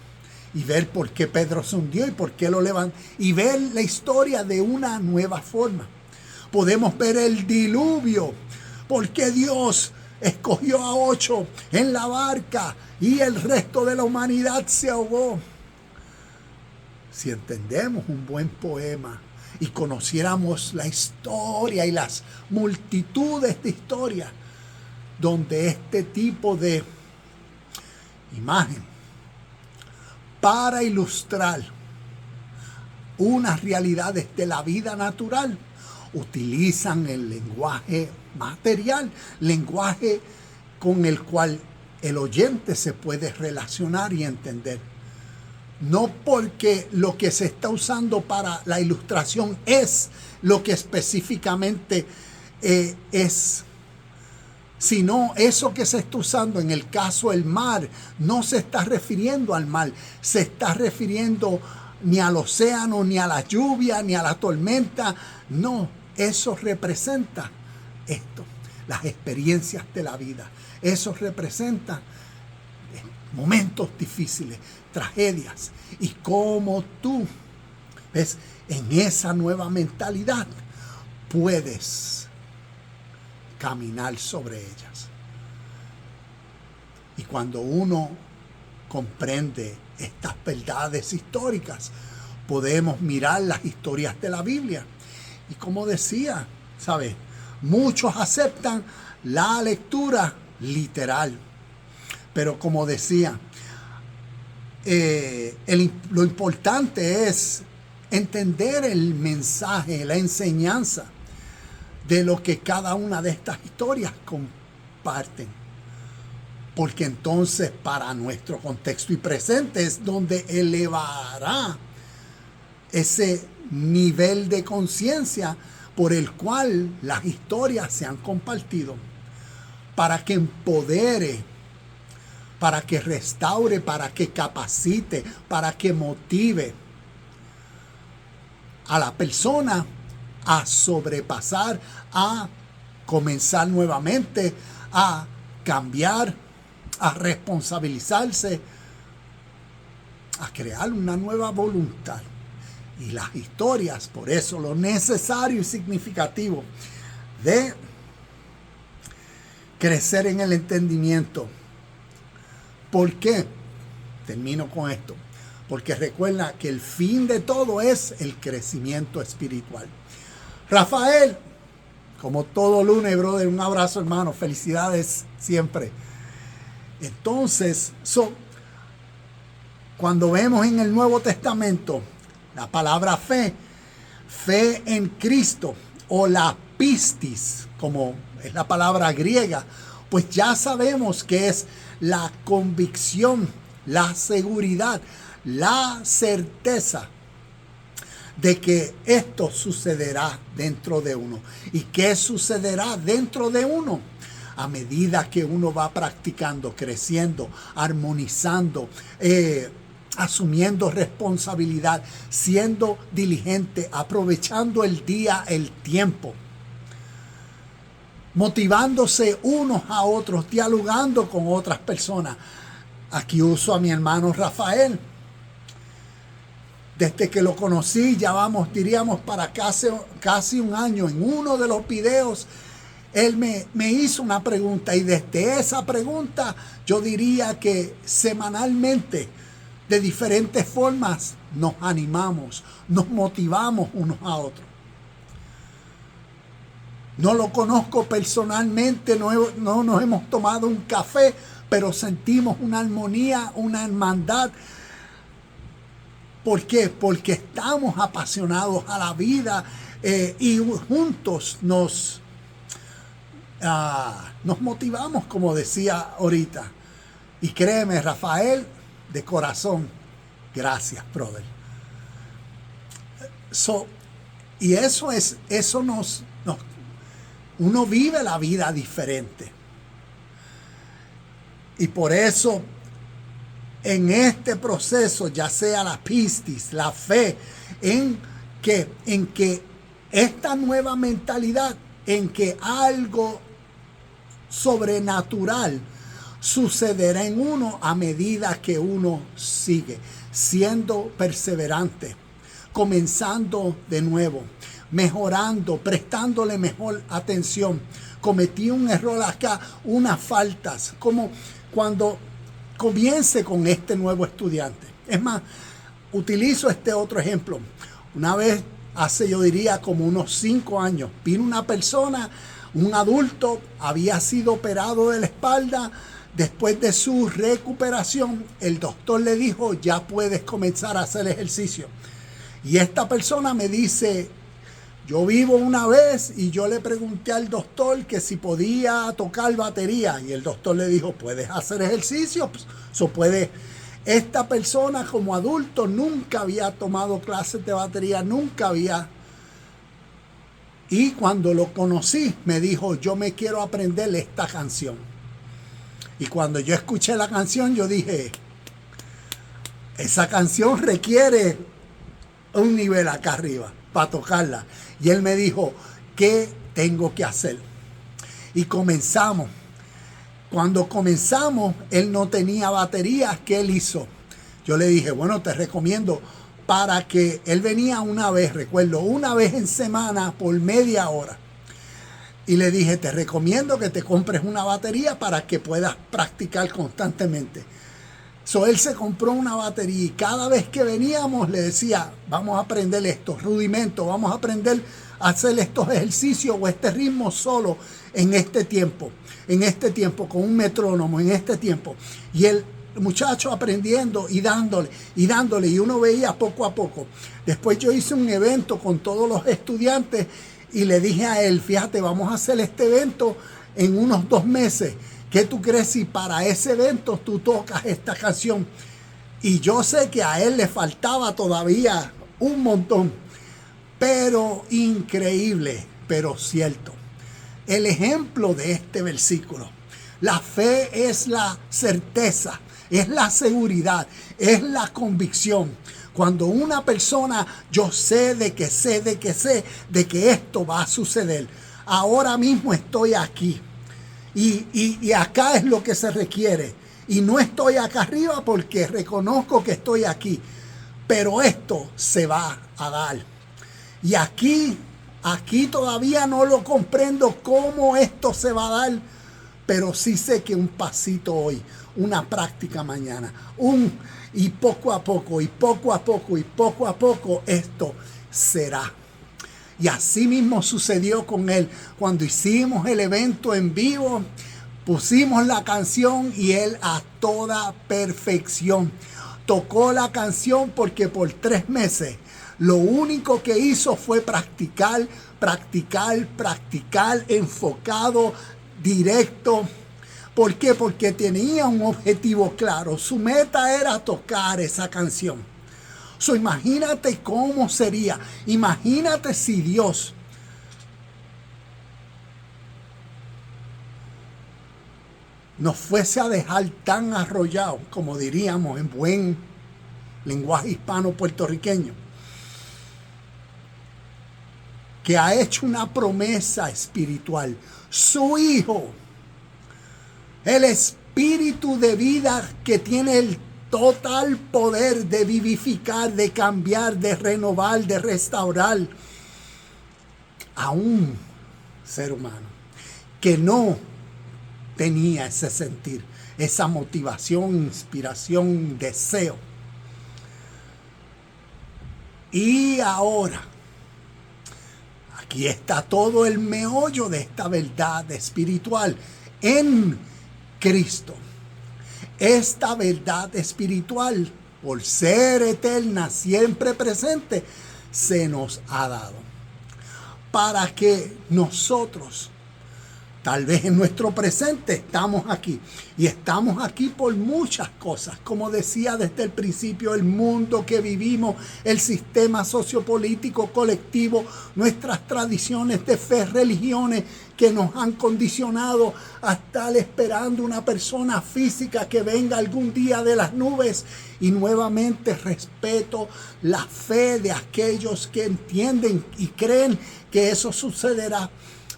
S1: y ver por qué Pedro se hundió y por qué lo levantó, y ver la historia de una nueva forma. Podemos ver el diluvio, por qué Dios escogió a 8 en la barca y el resto de la humanidad se ahogó. Si entendemos un buen poema y conociéramos la historia y las multitudes de historias donde este tipo de imagen para ilustrar unas realidades de la vida natural utilizan el lenguaje material, lenguaje con el cual el oyente se puede relacionar y entender. No porque lo que se está usando para la ilustración es lo que específicamente es, sino eso que se está usando. En el caso del mar, no se está refiriendo al mar, se está refiriendo ni al océano, ni a la lluvia, ni a la tormenta. No, eso representa esto, las experiencias de la vida. Eso representa momentos difíciles, tragedias, y cómo tú, ves, en esa nueva mentalidad puedes caminar sobre ellas. Y cuando uno comprende estas verdades históricas, podemos mirar las historias de la Biblia. Y como decía, ¿sabes? Muchos aceptan la lectura literal. Pero como decía, lo importante es entender el mensaje, la enseñanza de lo que cada una de estas historias comparten. Porque entonces para nuestro contexto y presente es donde elevará ese nivel de conciencia por el cual las historias se han compartido, para que empodere, para que restaure, para que capacite, para que motive a la persona a sobrepasar, a comenzar nuevamente, a cambiar, a responsabilizarse, a crear una nueva voluntad. Y las historias, por eso lo necesario y significativo de crecer en el entendimiento. ¿Por qué? Termino con esto. Porque recuerda que el fin de todo es el crecimiento espiritual. Rafael, como todo lunes, brother, un abrazo, hermano. Felicidades siempre. Entonces, Cuando vemos en el Nuevo Testamento la palabra fe, fe en Cristo o la pistis, como es la palabra griega, pues ya sabemos que es la convicción, la seguridad, la certeza de que esto sucederá dentro de uno. ¿Y qué sucederá dentro de uno? A medida que uno va practicando, creciendo, armonizando, asumiendo responsabilidad, siendo diligente, aprovechando el día, el tiempo, motivándose unos a otros, dialogando con otras personas. Aquí uso a mi hermano Rafael. Desde que lo conocí, ya vamos, diríamos, para casi un año. En uno de los videos, él me hizo una pregunta y desde esa pregunta yo diría que semanalmente, de diferentes formas, nos animamos, nos motivamos unos a otros. No lo conozco personalmente, no nos hemos tomado un café, pero sentimos una armonía, una hermandad. ¿Por qué? Porque estamos apasionados a la vida y juntos nos motivamos, como decía ahorita. Y créeme, Rafael, de corazón, gracias, brother. Y eso nos uno vive la vida diferente. Y por eso, en este proceso, ya sea la pistis, la fe, en que esta nueva mentalidad, en que algo sobrenatural sucederá en uno a medida que uno sigue, siendo perseverante, comenzando de nuevo, mejorando, prestándole mejor atención. Cometí un error acá, unas faltas, como cuando comience con este nuevo estudiante. Es más, utilizo este otro ejemplo. Una vez, yo diría como unos 5 años, vino una persona, un adulto, había sido operado de la espalda. Después de su recuperación, el doctor le dijo, ya puedes comenzar a hacer ejercicio. Y esta persona me dice, yo vivo una vez y yo le pregunté al doctor que si podía tocar batería. Y el doctor le dijo, puedes hacer ejercicio. Puede. Esta persona como adulto nunca había tomado clases de batería, nunca había. Y cuando lo conocí, me dijo, yo me quiero aprender esta canción. Y cuando yo escuché la canción, yo dije, esa canción requiere un nivel acá arriba para tocarla. Y él me dijo, ¿qué tengo que hacer? Y comenzamos. Cuando comenzamos, él no tenía batería. ¿Qué él hizo? Yo le dije, bueno, te recomiendo para que él venía una vez, recuerdo, una vez en semana por media hora. Y le dije, te recomiendo que te compres una batería para que puedas practicar constantemente. Él se compró una batería y cada vez que veníamos le decía, vamos a aprender estos rudimentos, vamos a aprender a hacer estos ejercicios o este ritmo solo en este tiempo, con un metrónomo, en este tiempo. Y el muchacho aprendiendo y dándole, y uno veía poco a poco. Después yo hice un evento con todos los estudiantes y le dije a él, fíjate, vamos a hacer este evento en unos 2 meses. ¿Qué tú crees si para ese evento tú tocas esta canción? Y yo sé que a él le faltaba todavía un montón, pero increíble, pero cierto. El ejemplo de este versículo, la fe es la certeza, es la seguridad, es la convicción. Cuando una persona, yo sé de que esto va a suceder. Ahora mismo estoy aquí. Y acá es lo que se requiere. Y no estoy acá arriba porque reconozco que estoy aquí. Pero esto se va a dar. Y aquí todavía no lo comprendo cómo esto se va a dar. Pero sí sé que un pasito hoy, una práctica mañana, y poco a poco, esto será. Y así mismo sucedió con él. Cuando hicimos el evento en vivo, pusimos la canción y él a toda perfección. tocó la canción porque por 3 meses lo único que hizo fue practicar, enfocado, directo. ¿Por qué? Porque tenía un objetivo claro. Su meta era tocar esa canción. So, imagínate cómo sería. Imagínate si Dios nos fuese a dejar tan arrollados, como diríamos en buen lenguaje hispano puertorriqueño, que ha hecho una promesa espiritual. Su Hijo, el Espíritu de vida que tiene el total poder de vivificar, de cambiar, de renovar, de restaurar a un ser humano que no tenía ese sentir, esa motivación, inspiración, deseo. Y ahora, aquí está todo el meollo de esta verdad espiritual en Cristo. Esta verdad espiritual, por ser eterna, siempre presente, se nos ha dado para que nosotros, tal vez en nuestro presente, estamos aquí. Y estamos aquí por muchas cosas. Como decía desde el principio, el mundo que vivimos, el sistema sociopolítico colectivo, nuestras tradiciones de fe, religiones que nos han condicionado a estar esperando una persona física que venga algún día de las nubes. Y nuevamente respeto la fe de aquellos que entienden y creen que eso sucederá.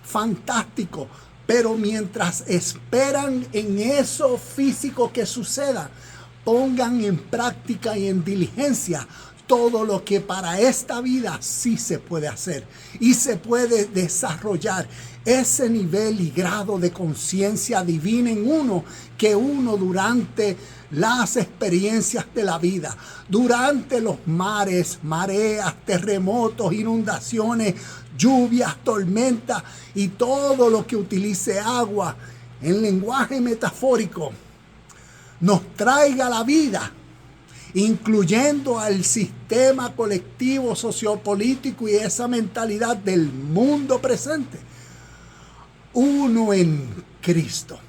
S1: Fantástico. Pero mientras esperan en eso físico que suceda, pongan en práctica y en diligencia todo lo que para esta vida sí se puede hacer y se puede desarrollar ese nivel y grado de conciencia divina en uno, que uno durante las experiencias de la vida, durante los mares, mareas, terremotos, inundaciones, lluvias, tormentas y todo lo que utilice agua en lenguaje metafórico, nos traiga la vida, incluyendo al sistema colectivo sociopolítico y esa mentalidad del mundo presente. Uno en Cristo,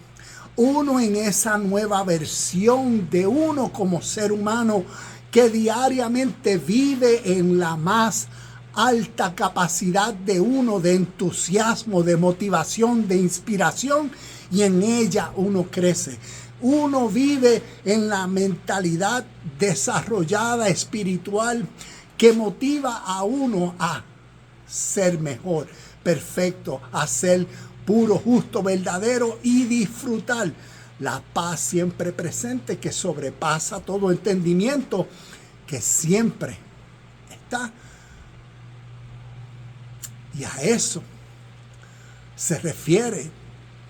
S1: uno en esa nueva versión de uno como ser humano que diariamente vive en la más alta capacidad de uno de entusiasmo, de motivación, de inspiración, y en ella uno crece. Uno vive en la mentalidad desarrollada espiritual que motiva a uno a ser mejor, perfecto, a ser puro, justo, verdadero y disfrutar la paz siempre presente que sobrepasa todo entendimiento, que siempre está. Y a eso se refiere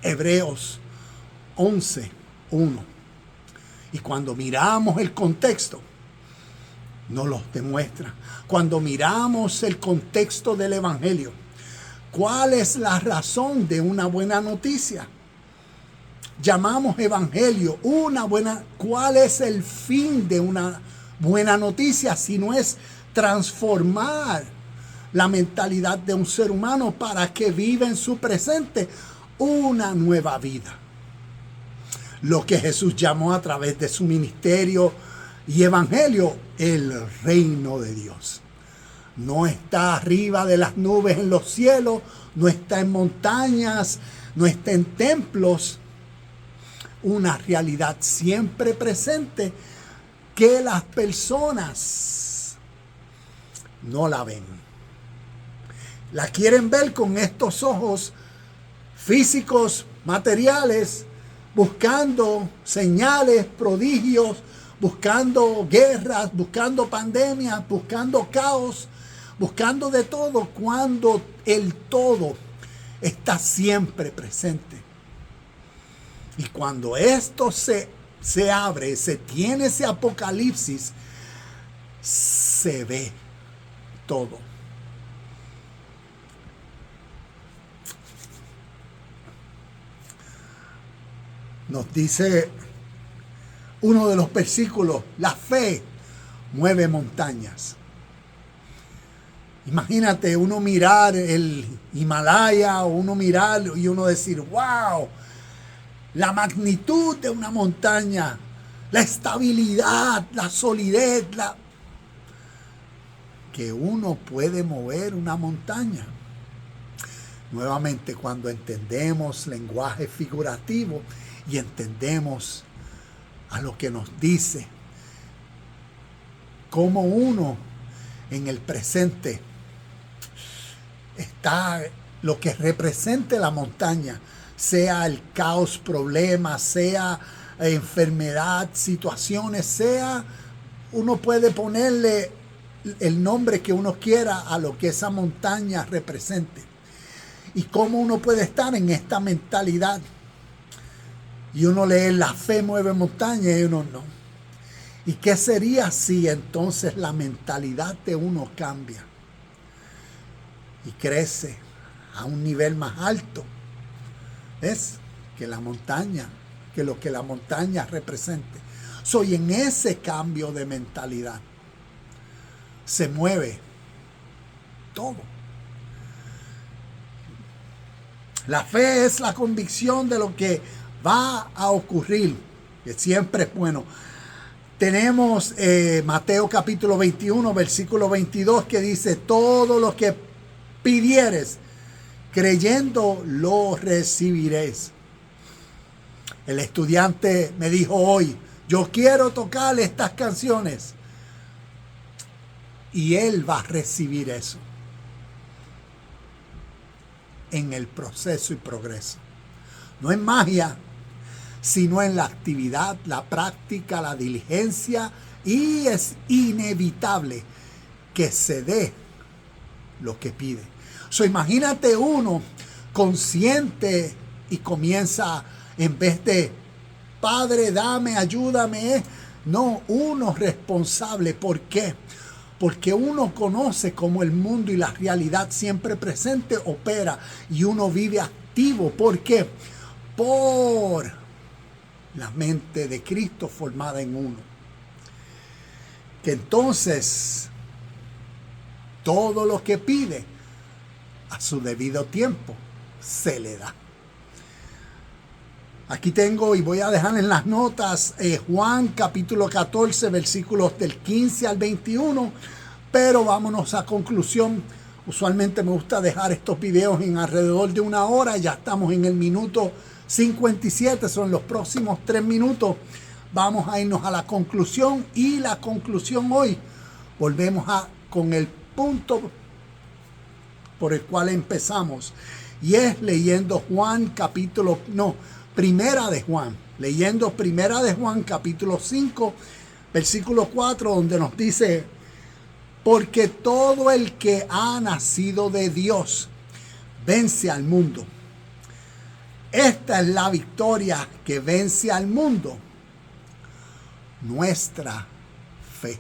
S1: Hebreos 11:1. Y cuando miramos el contexto, nos lo demuestra. Cuando miramos el contexto del Evangelio, ¿cuál es la razón de una buena noticia? Llamamos Evangelio una buena. ¿Cuál es el fin de una buena noticia si no es transformar la mentalidad de un ser humano para que viva en su presente una nueva vida? Lo que Jesús llamó a través de su ministerio y evangelio, el reino de Dios. No está arriba de las nubes en los cielos, no está en montañas, no está en templos. Una realidad siempre presente que las personas no la ven. La quieren ver con estos ojos físicos, materiales, buscando señales, prodigios, buscando guerras, buscando pandemias, buscando caos, buscando de todo, cuando el todo está siempre presente. Y cuando esto se abre, se tiene ese apocalipsis, se ve todo. Nos dice uno de los versículos, la fe mueve montañas. Imagínate uno mirar el Himalaya o uno mirar y uno decir, wow, la magnitud de una montaña, la estabilidad, la solidez, que uno puede mover una montaña. Nuevamente, cuando entendemos lenguaje figurativo y entendemos a lo que nos dice, cómo uno en el presente está lo que represente la montaña, sea el caos, problemas, sea enfermedad, situaciones, sea, uno puede ponerle el nombre que uno quiera a lo que esa montaña represente. Y cómo uno puede estar en esta mentalidad. Y uno lee la fe mueve montaña y uno no. ¿Y qué sería si entonces la mentalidad de uno cambia y crece a un nivel más alto? Es que la montaña, que lo que la montaña represente. Soy en ese cambio de mentalidad se mueve todo. La fe es la convicción de lo que va a ocurrir, que siempre es bueno. Tenemos Mateo capítulo 21, versículo 22, que dice, todo lo que pidieres, creyendo, lo recibiréis. El estudiante me dijo hoy, yo quiero tocar estas canciones. Y él va a recibir eso en el proceso y progreso. No es magia, sino en la actividad, la práctica, la diligencia, y es inevitable que se dé lo que pide. Imagínate uno consciente y comienza, en vez de Padre, dame, ayúdame, no, uno responsable. ¿Por qué? Porque uno conoce cómo el mundo y la realidad siempre presente opera y uno vive activo. ¿Por qué? Por la mente de Cristo formada en uno. Que entonces todo lo que pide a su debido tiempo se le da. Aquí tengo y voy a dejar en las notas Juan capítulo 14 versículos del 15 al 21, pero vámonos a conclusión. Usualmente me gusta dejar estos videos en alrededor de una hora, ya estamos en el minuto 57, son los próximos 3 minutos. Vamos a irnos a la conclusión, y la conclusión hoy, volvemos con el punto por el cual empezamos, y es leyendo Primera de Juan, leyendo Primera de Juan capítulo 5, versículo 4, donde nos dice, porque todo el que ha nacido de Dios vence al mundo. Esta es la victoria que vence al mundo, nuestra fe.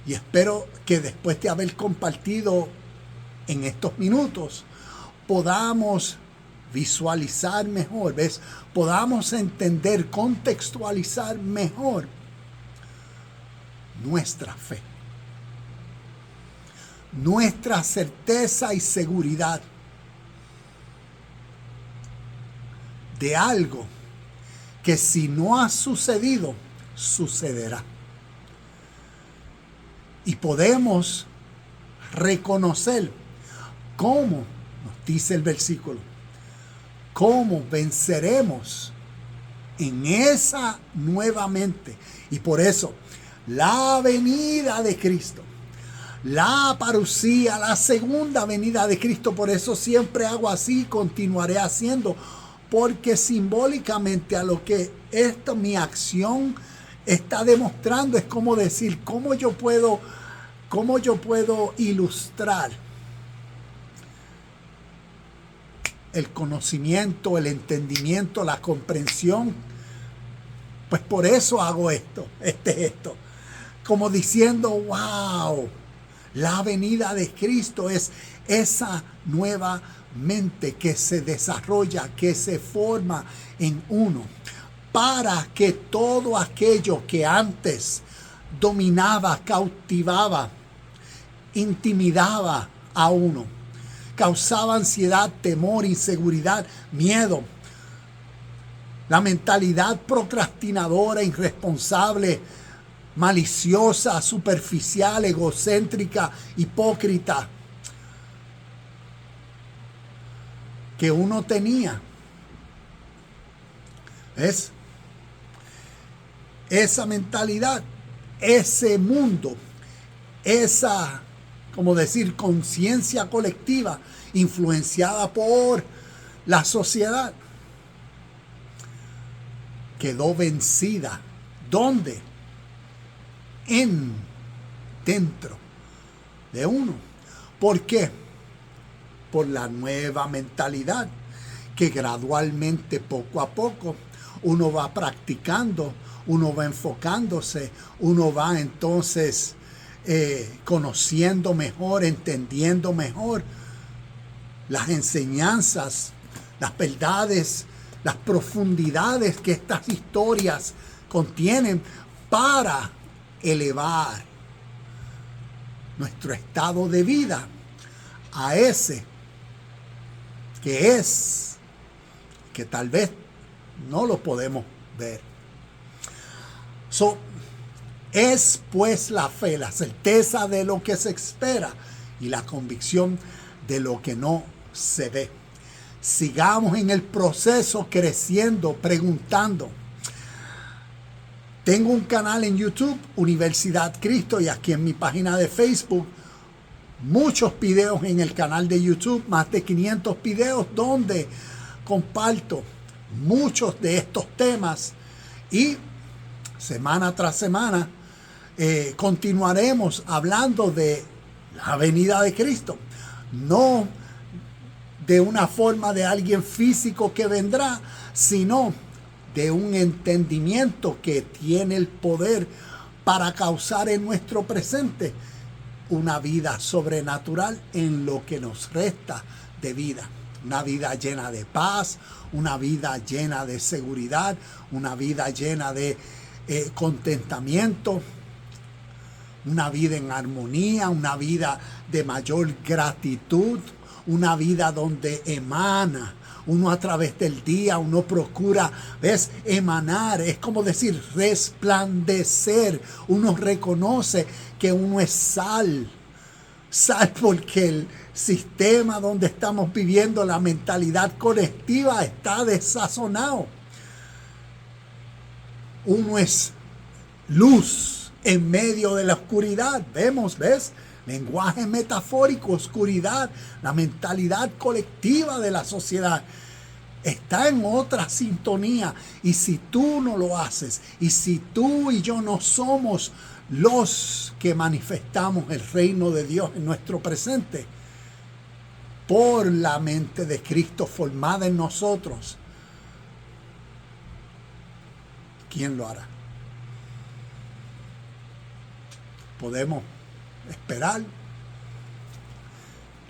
S1: Y espero que después de haber compartido en estos minutos, podamos visualizar mejor, ¿ves? Podamos entender, contextualizar mejor nuestra fe, nuestra certeza y seguridad de algo que si no ha sucedido, sucederá. Y podemos reconocer cómo, nos dice el versículo, cómo venceremos en esa nuevamente. Y por eso, la venida de Cristo, la parucía, la segunda venida de Cristo, por eso siempre hago así, continuaré haciendo, porque simbólicamente a lo que mi acción está demostrando es como decir, cómo yo puedo ilustrar el conocimiento, el entendimiento, la comprensión. Pues por eso hago esto. Como diciendo, wow, la venida de Cristo es esa nueva mente que se desarrolla, que se forma en uno. para que todo aquello que antes dominaba, cautivaba, intimidaba a uno, causaba ansiedad, temor, inseguridad, miedo, la mentalidad procrastinadora, irresponsable, maliciosa, superficial, egocéntrica, hipócrita que uno tenía. ¿Ves? Esa mentalidad, ese mundo, esa, como decir, conciencia colectiva influenciada por la sociedad, quedó vencida. ¿Dónde? Dentro de uno. ¿Por qué? Por la nueva mentalidad que gradualmente, poco a poco, uno va practicando, uno va enfocándose, uno va entonces conociendo mejor, entendiendo mejor las enseñanzas, las verdades, las profundidades que estas historias contienen para elevar nuestro estado de vida a ese que es, que tal vez no lo podemos ver. Es pues la fe, la certeza de lo que se espera y la convicción de lo que no se ve. Sigamos en el proceso creciendo, preguntando. Tengo un canal en YouTube, Universidad Cristo, y aquí en mi página de Facebook, muchos videos en el canal de YouTube, más de 500 videos donde comparto muchos de estos temas y semana tras semana continuaremos hablando de la venida de Cristo. No de una forma de alguien físico que vendrá, sino de un entendimiento que tiene el poder para causar en nuestro presente una vida sobrenatural en lo que nos resta de vida. Una vida llena de paz, una vida llena de seguridad, una vida llena de contentamiento, una vida en armonía, una vida de mayor gratitud, una vida donde emana. Uno a través del día, uno procura, ¿ves? Emanar, es como decir resplandecer. Uno reconoce que uno es sal. Sal porque el sistema donde estamos viviendo, la mentalidad colectiva está desazonado. Uno es luz en medio de la oscuridad. ¿Ves? Lenguaje metafórico, oscuridad, la mentalidad colectiva de la sociedad está en otra sintonía. Y si tú no lo haces, y si tú y yo no somos los que manifestamos el reino de Dios en nuestro presente, por la mente de Cristo formada en nosotros, ¿quién lo hará? Podemos esperar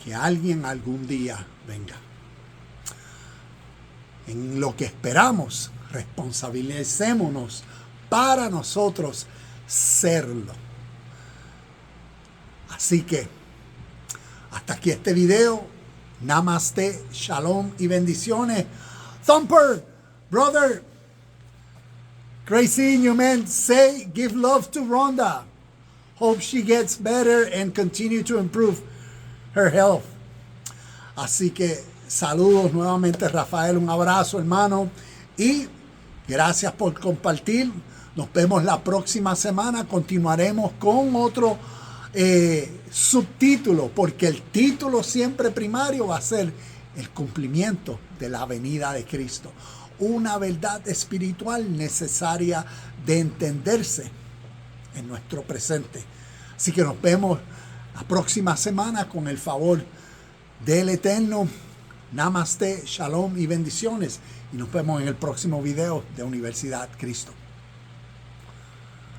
S1: que alguien algún día venga. En lo que esperamos, responsabilicémonos para nosotros serlo. Así que hasta aquí este video. Namaste, shalom y bendiciones. Thumper, brother, great seeing you, man. Give love to Rhonda. Hope she gets better and continue to improve her health. Así que saludos nuevamente, Rafael. Un abrazo, hermano. Y gracias por compartir. Nos vemos la próxima semana. Continuaremos con otro subtítulo, porque el título siempre primario va a ser el cumplimiento de la venida de Cristo. Una verdad espiritual necesaria de entenderse en nuestro presente. Así que nos vemos la próxima semana con el favor del Eterno. Namaste, shalom y bendiciones. Y nos vemos en el próximo video de Universidad Cristo.